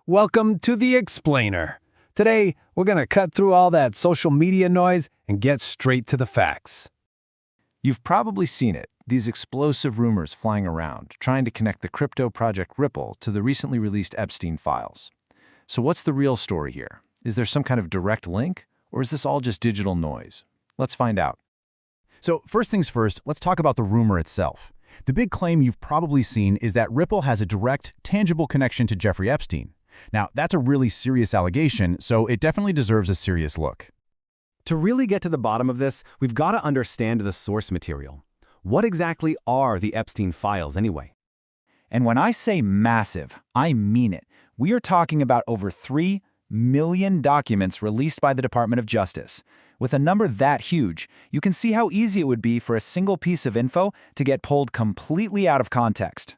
Welcome to The Explainer. Today, we're going to cut through all that social media noise and get straight to the facts. You've probably seen it, these explosive rumors flying around, trying to connect the crypto project Ripple to the recently released Epstein files. So what's the real story here? Is there some kind of direct link, or is this all just digital noise? Let's find out. So first things first, let's talk about the rumor itself. The big claim you've probably seen is that Ripple has a direct, tangible connection to Jeffrey Epstein. Now, that's a really serious allegation, so it definitely deserves a serious look. To really get to the bottom of this, we've got to understand the source material. What exactly are the Epstein files anyway? And when I say massive, I mean it. We are talking about over 3 million documents released by the Department of Justice. With a number that huge, you can see how easy it would be for a single piece of info to get pulled completely out of context.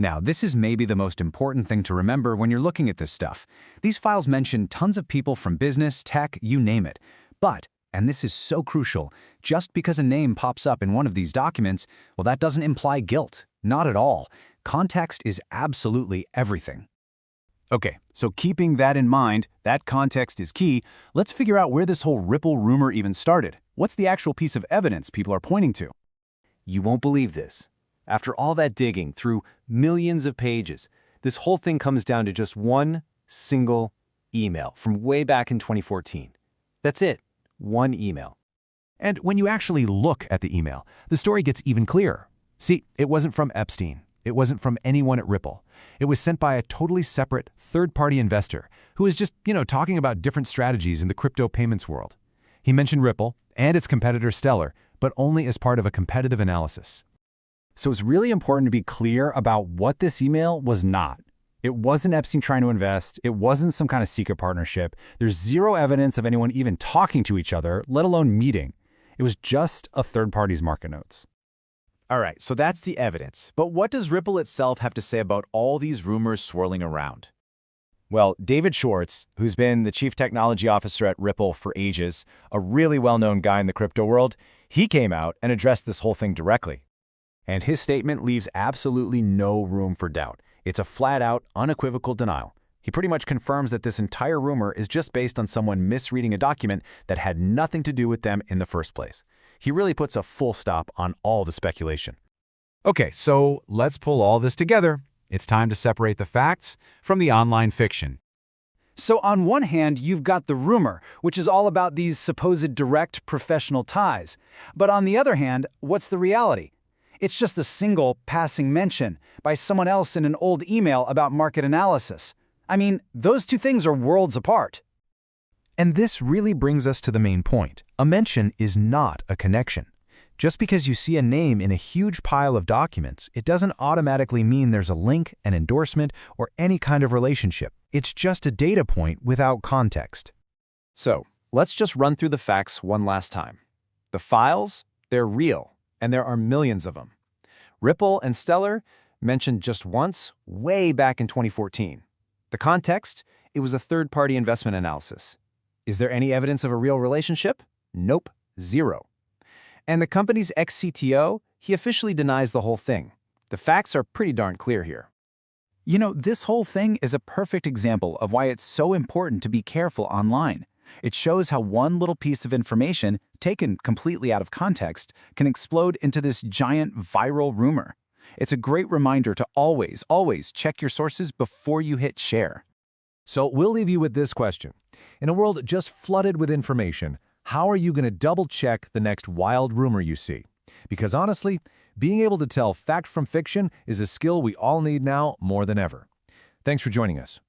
Now, this is maybe the most important thing to remember when you're looking at this stuff. These files mention tons of people from business, tech, you name it. But, and this is so crucial, just because a name pops up in one of these documents, well, that doesn't imply guilt. Not at all. Context is absolutely everything. Okay, so keeping that in mind, that context is key, let's figure out where this whole Ripple rumor even started. What's the actual piece of evidence people are pointing to? You won't believe this. After all that digging through millions of pages, this whole thing comes down to just one single email from way back in 2014. That's it, one email. And when you actually look at the email, the story gets even clearer. See, it wasn't from Epstein. It wasn't from anyone at Ripple. It was sent by a totally separate third-party investor who was just, talking about different strategies in the crypto payments world. He mentioned Ripple and its competitor Stellar, but only as part of a competitive analysis. So it's really important to be clear about what this email was not. It wasn't Epstein trying to invest. It wasn't some kind of secret partnership. There's zero evidence of anyone even talking to each other, let alone meeting. It was just a third party's market notes. All right, so that's the evidence. But what does Ripple itself have to say about all these rumors swirling around? Well, David Schwartz, who's been the chief technology officer at Ripple for ages, a really well-known guy in the crypto world, he came out and addressed this whole thing directly. And his statement leaves absolutely no room for doubt. It's a flat-out, unequivocal denial. He pretty much confirms that this entire rumor is just based on someone misreading a document that had nothing to do with them in the first place. He really puts a full stop on all the speculation. Okay, so let's pull all this together. It's time to separate the facts from the online fiction. So on one hand, you've got the rumor, which is all about these supposed direct professional ties. But on the other hand, what's the reality? It's just a single passing mention by someone else in an old email about market analysis. I mean, those two things are worlds apart. And this really brings us to the main point. A mention is not a connection. Just because you see a name in a huge pile of documents, it doesn't automatically mean there's a link, an endorsement, or any kind of relationship. It's just a data point without context. So, let's just run through the facts one last time. The files, they're real, and there are millions of them. Ripple and Stellar mentioned just once, way back in 2014. The context, it was a third-party investment analysis. Is there any evidence of a real relationship? Nope, zero. And the company's ex-CTO, he officially denies the whole thing. The facts are pretty darn clear here. This whole thing is a perfect example of why it's so important to be careful online. It shows how one little piece of information, taken completely out of context, can explode into this giant viral rumor. It's a great reminder to always check your sources before you hit share. So we'll leave you with this question. In a world just flooded with information, how are you going to double-check the next wild rumor you see? Because honestly, being able to tell fact from fiction is a skill we all need now more than ever. Thanks for joining us.